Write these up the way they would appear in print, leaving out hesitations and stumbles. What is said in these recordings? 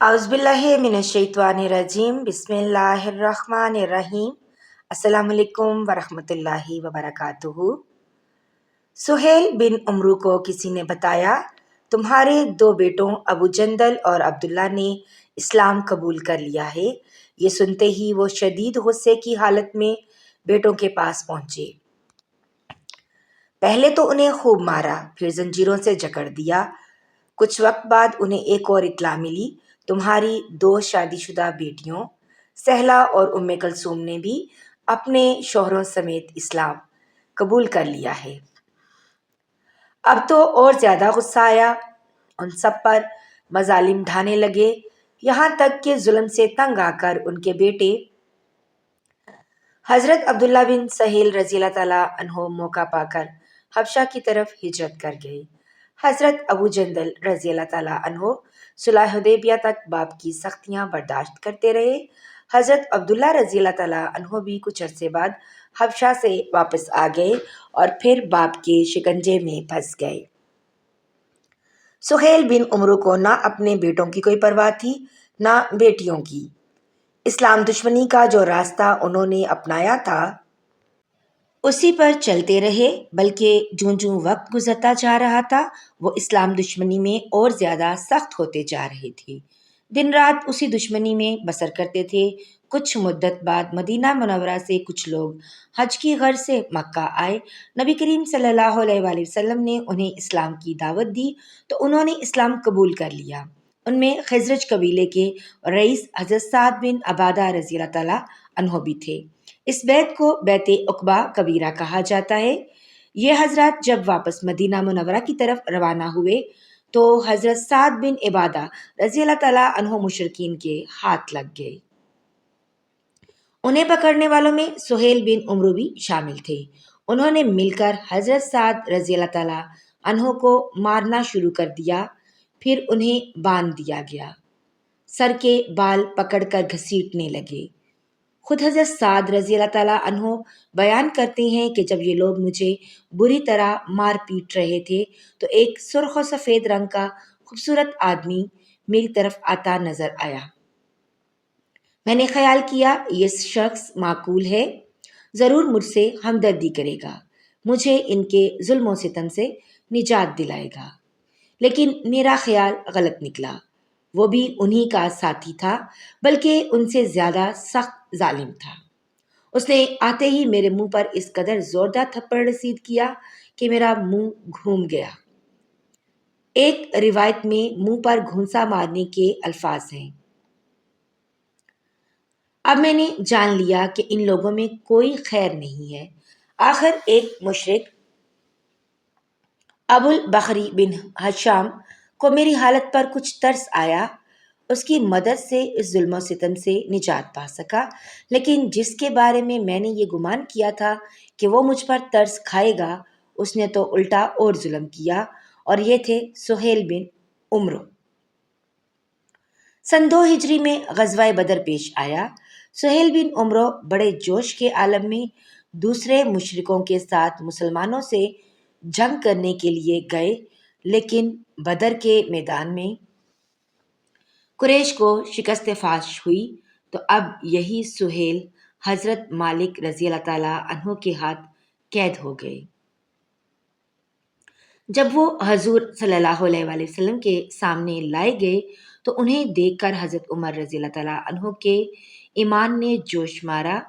اعوذ باللہ من الشیطان الرجیم بسم اللہ الرحمن الرحیم السلام علیکم ورحمۃ اللہ وبرکاتہ۔ سہیل بن عمرو کو کسی نے بتایا تمہارے دو بیٹوں ابو جندل اور عبداللہ نے اسلام قبول کر لیا ہے۔ یہ سنتے ہی وہ شدید غصے کی حالت میں بیٹوں کے پاس پہنچے۔ پہلے تو انہیں خوب مارا، پھر زنجیروں سے جکڑ دیا۔ کچھ وقت بعد انہیں ایک اور اطلاع ملی، تمہاری دو شادی شدہ بیٹیوں سہلہ اور ام کلثوم نے بھی اپنے شوہروں سمیت اسلام قبول کر لیا ہے۔ اب تو اور زیادہ غصہ آیا، ان سب پر مظالم ڈھانے لگے، یہاں تک کہ ظلم سے تنگ آ کر ان کے بیٹے حضرت عبداللہ بن سہیل رضی اللہ تعالیٰ عنہ موقع پا کر حبشہ کی طرف ہجرت کر گئے۔ حضرت ابو جندل رضی اللہ تعالیٰ عنہ صلح حدیبیہ تک باپ کی سختیاں برداشت کرتے رہے۔ حضرت عبداللہ رضی اللہ تعالیٰ عنہ بھی کچھ عرصے بعد حبشہ سے واپس آ گئے اور پھر باپ کے شکنجے میں پھنس گئے۔ سہیل بن عمرو کو نہ اپنے بیٹوں کی کوئی پرواہ تھی نہ بیٹیوں کی۔ اسلام دشمنی کا جو راستہ انہوں نے اپنایا تھا اسی پر چلتے رہے، بلکہ جوں جوں وقت گزرتا جا رہا تھا وہ اسلام دشمنی میں اور زیادہ سخت ہوتے جا رہے تھے۔ دن رات اسی دشمنی میں بسر کرتے تھے۔ کچھ مدت بعد مدینہ منورہ سے کچھ لوگ حج کی غرض سے مکہ آئے۔ نبی کریم صلی اللہ علیہ وآلہ وسلم نے انہیں اسلام کی دعوت دی تو انہوں نے اسلام قبول کر لیا۔ ان میں خزرج قبیلے کے رئیس حضرت سعد بن عبادہ رضی اللہ تعالیٰ عنہ بھی تھے۔ اس بیت کو بیت عقبہ کبیرہ کہا جاتا ہے۔ یہ حضرات جب واپس مدینہ منورہ کی طرف روانہ ہوئے تو حضرت سعد بن عبادہ رضی اللہ تعالیٰ عنہ مشرکین کے ہاتھ لگ گئے۔ انہیں پکڑنے والوں میں سہیل بن عمرو بھی شامل تھے۔ انہوں نے مل کر حضرت سعد رضی اللہ تعالیٰ عنہ کو مارنا شروع کر دیا، پھر انہیں باندھ دیا گیا، سر کے بال پکڑ کر گھسیٹنے لگے۔ خود حضرت سعد رضی اللہ تعالیٰ عنہ بیان کرتے ہیں کہ جب یہ لوگ مجھے بری طرح مار پیٹ رہے تھے تو ایک سرخ و سفید رنگ کا خوبصورت آدمی میری طرف آتا نظر آیا۔ میں نے خیال کیا یہ شخص معقول ہے، ضرور مجھ سے ہمدردی کرے گا، مجھے ان کے ظلم و ستم سے نجات دلائے گا، لیکن میرا خیال غلط نکلا۔ وہ بھی انہی کا ساتھی تھا، بلکہ ان سے زیادہ سخت ظالم تھا۔ اس نے آتے ہی میرے منہ پر اس قدر زوردار تھپڑ رسید کیا کہ میرا منہ گھوم گیا۔ ایک روایت میں منہ پر گھونسا مارنے کے الفاظ ہیں۔ اب میں نے جان لیا کہ ان لوگوں میں کوئی خیر نہیں ہے۔ آخر ایک مشرک ابو البختری بن ہشام کو میری حالت پر کچھ ترس آیا، اس کی مدد سے اس ظلم و ستم سے نجات پا سکا، لیکن جس کے بارے میں نے یہ گمان کیا تھا کہ وہ مجھ پر ترس کھائے گا، اس نے تو الٹا اور ظلم کیا، اور یہ تھے سہیل بن عمرو۔ سن 2 ہجری میں غزوہ بدر پیش آیا۔ سہیل بن عمرو بڑے جوش کے عالم میں دوسرے مشرکوں کے ساتھ مسلمانوں سے جنگ کرنے کے لیے گئے، لیکن بدر کے میدان میں قریش کو شکست فاش ہوئی تو اب یہی سہیل حضرت مالک رضی اللہ تعالیٰ عنہ کے ہاتھ قید ہو گئے۔ جب وہ حضور صلی اللہ علیہ وآلہ وسلم کے سامنے لائے گئے تو انہیں دیکھ کر حضرت عمر رضی اللہ تعالیٰ عنہ کے ایمان نے جوش مارا۔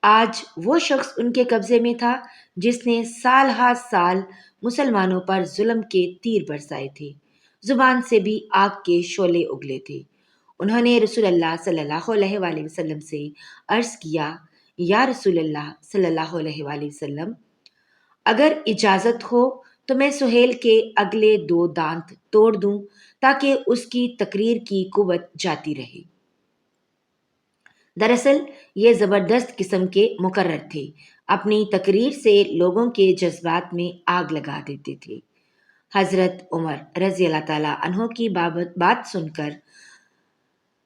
آج وہ شخص ان کے قبضے میں تھا جس نے سال ہا سال مسلمانوں پر ظلم کے تیر برسائے تھے، زبان سے بھی آگ کے شعلے اگلے تھے۔ انہوں نے رسول اللہ صلی اللہ علیہ وآلہ وسلم سے عرض کیا، یا رسول اللہ صلی اللہ علیہ وآلہ وسلم، اگر اجازت ہو تو میں سہیل کے اگلے 2 دانت توڑ دوں تاکہ اس کی تقریر کی قوت جاتی رہے۔ دراصل یہ زبردست قسم کے مقرر تھے، اپنی تقریر سے لوگوں کے جذبات میں آگ لگا دیتے تھے۔ حضرت عمر رضی اللہ تعالیٰ عنہ کی بات سن کر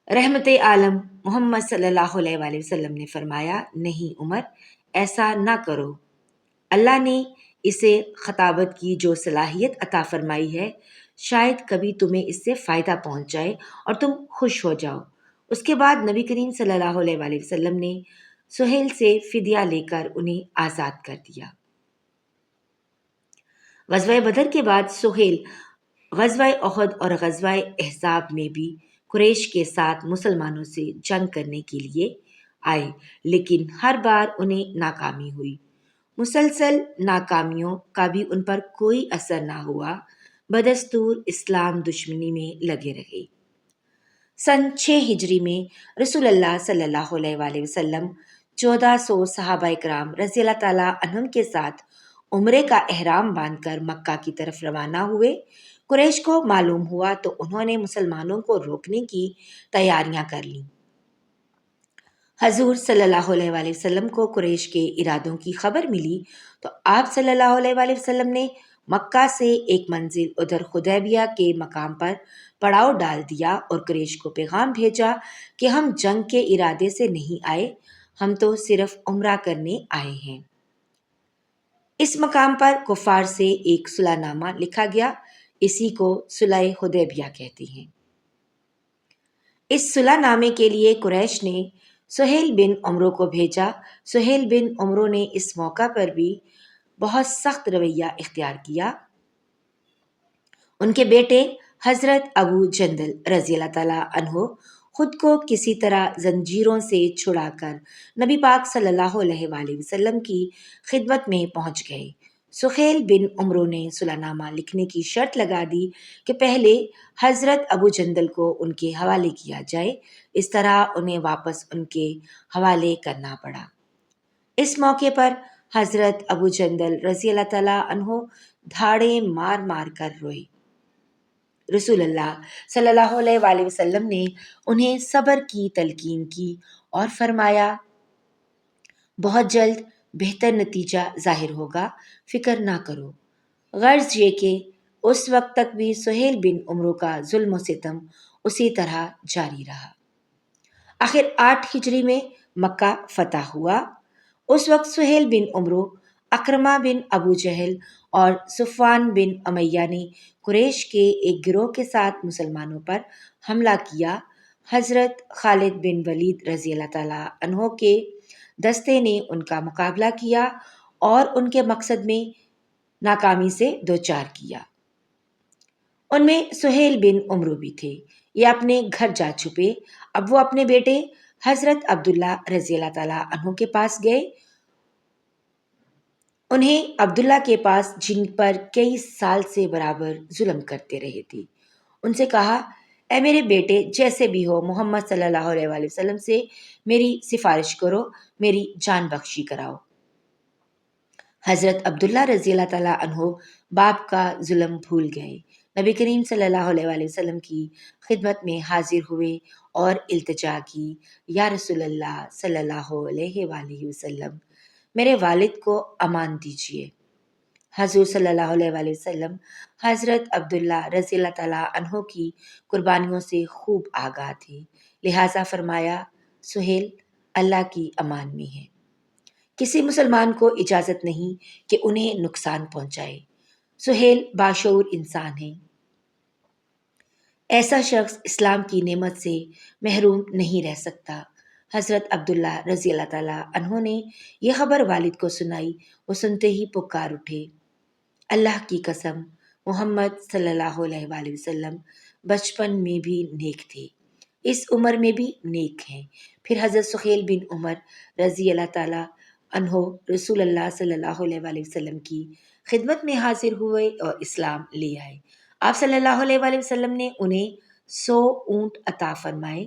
رحمت عالم محمد صلی اللہ علیہ وآلہ وسلم نے فرمایا، نہیں عمر، ایسا نہ کرو، اللہ نے اسے خطابت کی جو صلاحیت عطا فرمائی ہے شاید کبھی تمہیں اس سے فائدہ پہنچ جائے اور تم خوش ہو جاؤ۔ اس کے بعد نبی کریم صلی اللہ علیہ وآلہ وسلم نے سہیل سے فدیہ لے کر انہیں آزاد کر دیا۔ غزوہ بدر کے بعد سہیل غزوہ احد اور غزوہ احزاب میں بھی قریش کے ساتھ مسلمانوں سے جنگ کرنے کے لیے آئے، لیکن ہر بار انہیں ناکامی ہوئی۔ مسلسل ناکامیوں کا بھی ان پر کوئی اثر نہ ہوا، بدستور اسلام دشمنی میں لگے رہے۔ سن 6 ہجری میں رسول اللہ صلی اللہ علیہ وآلہ وسلم 1400 صحابہ کرام رضی اللہ تعالیٰ عنہم کے ساتھ عمرے کا احرام باندھ کر مکہ کی طرف روانہ ہوئے۔ قریش کو معلوم ہوا تو انہوں نے مسلمانوں کو روکنے کی تیاریاں کر لیں۔ حضور صلی اللہ علیہ وآلہ وسلم کو قریش کے ارادوں کی خبر ملی تو آپ صلی اللہ علیہ وآلہ وسلم نے مکہ سے ایک منزل ادھر حدیبیہ کے مقام پر پڑاؤ ڈال دیا اور قریش کو پیغام بھیجا کہ ہم جنگ کے ارادے سے نہیں آئے، ہم تو صرف عمرہ کرنے آئے ہیں۔ اس مقام پر کفار سے ایک صلح نامہ لکھا گیا، اسی کو صلح حدیبیہ کہتے ہیں۔ اس صلح نامے کے لیے قریش نے سہیل بن عمرو کو بھیجا۔ سہیل بن عمرو نے اس موقع پر بھی بہت سخت رویہ اختیار کیا۔ ان کے بیٹے حضرت ابو جندل رضی اللہ تعالیٰ عنہ خود کو کسی طرح زنجیروں سے چھڑا کر نبی پاک صلی اللہ علیہ وآلہ وسلم کی خدمت میں پہنچ گئے۔ سہیل بن عمرو نے صلح نامہ لکھنے کی شرط لگا دی کہ پہلے حضرت ابو جندل کو ان کے حوالے کیا جائے، اس طرح انہیں واپس ان کے حوالے کرنا پڑا۔ اس موقع پر حضرت ابو جندل رضی اللہ تعالیٰ عنہ دھاڑے مار مار کر روئے۔ رسول اللہ صلی اللہ علیہ وآلہ وسلم نے انہیں صبر کی تلقین کی اور فرمایا، بہت جلد بہتر نتیجہ ظاہر ہوگا، فکر نہ کرو۔ غرض یہ کہ اس وقت تک بھی سہیل بن عمرو کا ظلم و ستم اسی طرح جاری رہا۔ آخر 8 ہجری میں مکہ فتح ہوا۔ اس وقت سہیل بن عمرو، اکرمہ بن ابو جہل اور صفوان بن امیہ نے قریش کے ایک گروہ کے ساتھ مسلمانوں پر حملہ کیا۔ حضرت خالد بن ولید رضی اللہ تعالیٰ عنہ کے دستے نے ان کا مقابلہ کیا اور ان کے مقصد میں ناکامی سے دوچار کیا۔ ان میں سہیل بن عمرو بھی تھے۔ یہ اپنے گھر جا چھپے۔ اب وہ اپنے بیٹے حضرت عبداللہ رضی اللہ تعالیٰ عنہ کے پاس گئے۔ انہیں عبداللہ کے پاس جن پر کئی سال سے برابر ظلم کرتے رہے تھے، ان سے کہا، اے میرے بیٹے، جیسے بھی ہو محمد صلی اللہ علیہ وآلہ وسلم سے میری سفارش کرو، میری جان بخشی کراؤ۔ حضرت عبداللہ رضی اللہ تعالیٰ عنہ باپ کا ظلم بھول گئے، نبی کریم صلی اللہ علیہ وآلہ وسلم کی خدمت میں حاضر ہوئے اور التجا کی، یا رسول اللہ صلی اللہ علیہ وآلہ وسلم، میرے والد کو امان دیجیے۔ حضور صلی اللہ علیہ وآلہ وسلم حضرت عبداللہ رضی اللہ تعالیٰ عنہ کی قربانیوں سے خوب آگاہ تھے، لہٰذا فرمایا، سہیل اللہ کی امان میں ہے، کسی مسلمان کو اجازت نہیں کہ انہیں نقصان پہنچائے۔ سہیل باشعور انسان ہے، ایسا شخص اسلام کی نعمت سے محروم نہیں رہ سکتا۔ حضرت عبداللہ رضی اللہ تعالیٰ عنہ نے یہ خبر والد کو سنائی، وہ سنتے ہی پکار اٹھے، اللہ کی قسم، محمد صلی اللہ علیہ وآلہ وسلم بچپن میں بھی نیک تھے، اس عمر میں بھی نیک ہیں۔ پھر حضرت سہیل بن عمر رضی اللہ تعالیٰ عنہ رسول اللہ صلی اللہ علیہ وآلہ وسلم کی خدمت میں حاضر ہوئے اور اسلام لے آئے۔ آپ صلی اللہ علیہ وآلہ وسلم نے انہیں 100 اونٹ عطا فرمائے۔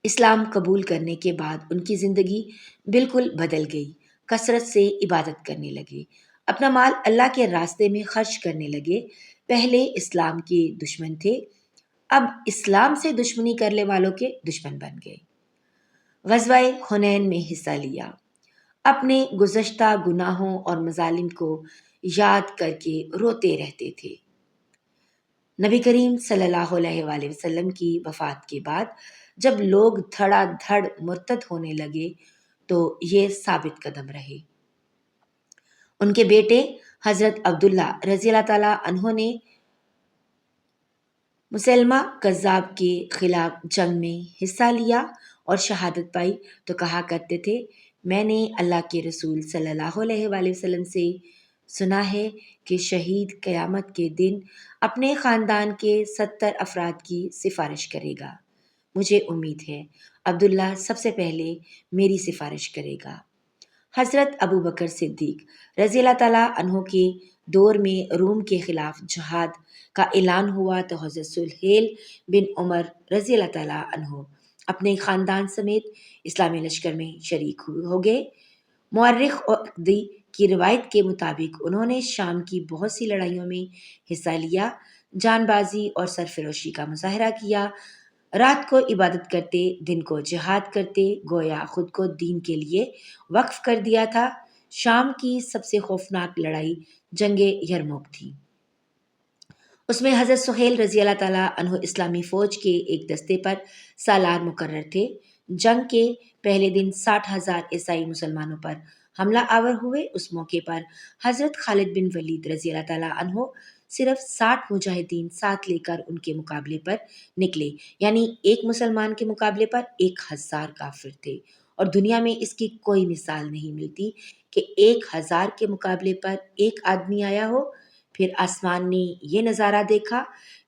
اسلام قبول کرنے کے بعد ان کی زندگی بالکل بدل گئی، کثرت سے عبادت کرنے لگے، اپنا مال اللہ کے راستے میں خرچ کرنے لگے۔ پہلے اسلام کے دشمن تھے، اب اسلام سے دشمنی کرنے والوں کے دشمن بن گئے۔ غزوہ حنین میں حصہ لیا، اپنے گزشتہ گناہوں اور مظالم کو یاد کر کے روتے رہتے تھے۔ نبی کریم صلی اللہ علیہ وآلہ وسلم کی وفات کے بعد جب لوگ دھڑا دھڑ مرتد ہونے لگے تو یہ ثابت قدم رہے۔ ان کے بیٹے حضرت عبداللہ رضی اللہ تعالیٰ عنہ نے مسلمہ کذاب کے خلاف جنگ میں حصہ لیا اور شہادت پائی تو کہا کرتے تھے، میں نے اللہ کے رسول صلی اللہ علیہ وآلہ وسلم سے سنا ہے کہ شہید قیامت کے دن اپنے خاندان کے 70 افراد کی سفارش کرے گا۔ مجھے امید ہے عبداللہ سب سے پہلے میری سفارش کرے گا۔ حضرت ابو بکر صدیق رضی اللہ تعالیٰ عنہ کے دور میں روم کے خلاف جہاد کا اعلان ہوا تو حضرت سہیل بن عمر رضی اللہ تعالیٰ عنہ اپنے خاندان سمیت اسلامی لشکر میں شریک ہو گئے۔ مورخ عقدی کی روایت کے مطابق انہوں نے شام کی بہت سی لڑائیوں میں حصہ لیا، جان بازی اور سرفروشی کا مظاہرہ کیا، رات کو عبادت کرتے، دن کو جہاد کرتے، گویا خود کو دین کے لیے وقف کر دیا تھا۔ شام کی سب سے خوفناک لڑائی جنگ یرموک تھی۔ اس میں حضرت سہیل رضی اللہ تعالیٰ عنہ اسلامی فوج کے ایک دستے پر سالار مقرر تھے۔ جنگ کے پہلے دن 60,000 عیسائی مسلمانوں پر حملہ آور ہوئے۔ اس موقع پر حضرت خالد بن ولید رضی اللہ تعالیٰ عنہ صرف 60 مجاہدین ساتھ لے کر ان کے مقابلے پر نکلے، یعنی ایک مسلمان کے مقابلے پر 1000 کافر تھے، اور دنیا میں اس کی کوئی مثال نہیں ملتی کہ 1000 کے مقابلے پر ایک آدمی آیا ہو۔ پھر آسمان نے یہ نظارہ دیکھا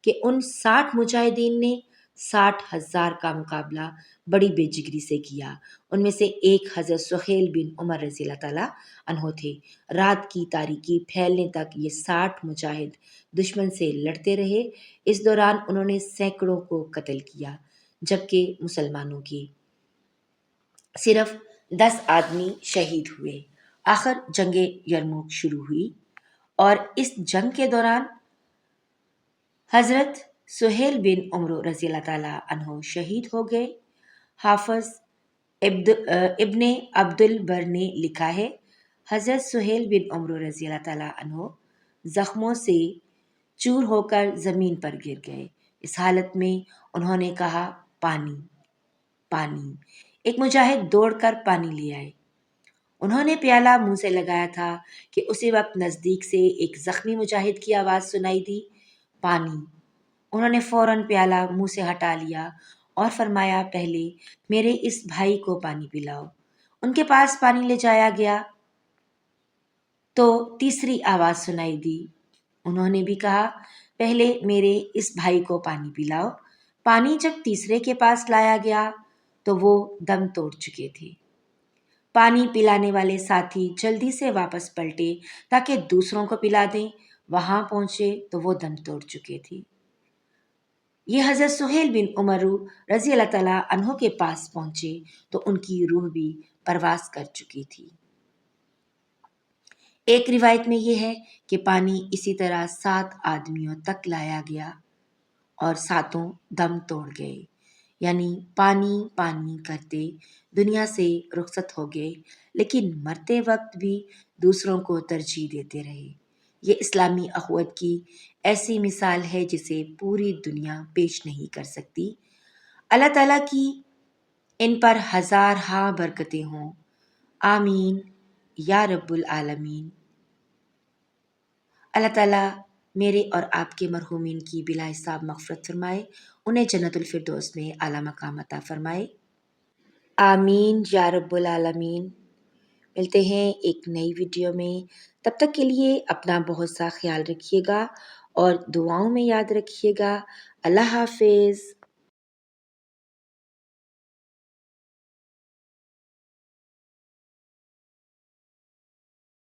کہ ان 60 مجاہدین نے 60,000 کا مقابلہ بڑی بے جگری سے کیا۔ ان میں سے ایک حضرت سہیل بن عمر رضی اللہ تعالیٰ عنہ تھے۔ رات کی تاریکی پھیلنے تک یہ 60 مجاہد دشمن سے لڑتے رہے۔ اس دوران انہوں نے سینکڑوں کو قتل کیا، جبکہ مسلمانوں کے صرف 10 آدمی شہید ہوئے۔ آخر جنگ یرموک شروع ہوئی اور اس جنگ کے دوران حضرت سہیل بن عمر رضی اللہ تعالیٰ عنہ شہید ہو گئے۔ حافظ ابن عبد البر نے لکھا ہے، حضرت سہیل بن عمر رضی اللہ تعالیٰ عنہ زخموں سے چور ہو کر زمین پر گر گئے۔ اس حالت میں انہوں نے کہا، پانی، پانی۔ ایک مجاہد دوڑ کر پانی لے آئے۔ انہوں نے پیالہ منہ سے لگایا تھا کہ اسی وقت نزدیک سے ایک زخمی مجاہد کی آواز سنائی دی، پانی۔ انہوں نے فوراً پیالہ منہ سے ہٹا لیا اور فرمایا، پہلے میرے اس بھائی کو پانی پلاؤ۔ ان کے پاس پانی لے جایا گیا تو تیسری آواز سنائی دی۔ انہوں نے بھی کہا، پہلے میرے اس بھائی کو پانی پلاؤ۔ پانی جب تیسرے کے پاس لایا گیا تو وہ دم توڑ چکے تھے۔ پانی پلانے والے ساتھی جلدی سے واپس پلٹے تاکہ دوسروں کو پلا دیں۔ وہاں پہنچے تو وہ دم توڑ چکے تھے۔ یہ حضرت سہیل بن عمر رضی اللہ تعالیٰ عنہ کے پاس پہنچے تو ان کی روح بھی پرواز کر چکی تھی۔ ایک روایت میں یہ ہے کہ پانی اسی طرح 7 آدمیوں تک لایا گیا اور 7 دم توڑ گئے، یعنی پانی پانی کرتے دنیا سے رخصت ہو گئے، لیکن مرتے وقت بھی دوسروں کو ترجیح دیتے رہے۔ یہ اسلامی اخوت کی ایسی مثال ہے جسے پوری دنیا پیش نہیں کر سکتی۔ اللہ تعالیٰ کی ان پر ہزار ہاں برکتیں ہوں، آمین یا رب العالمین۔ اللہ تعالیٰ میرے اور آپ کے مرحومین کی بلا حساب مغفرت فرمائے، انہیں جنت الفردوس میں اعلیٰ مقام عطا فرمائے، آمین یا رب العالمین۔ ملتے ہیں ایک نئی ویڈیو میں، تب تک کے لیے اپنا بہت سا خیال رکھیے گا اور دعاؤں میں یاد رکھیے گا۔ اللہ حافظ۔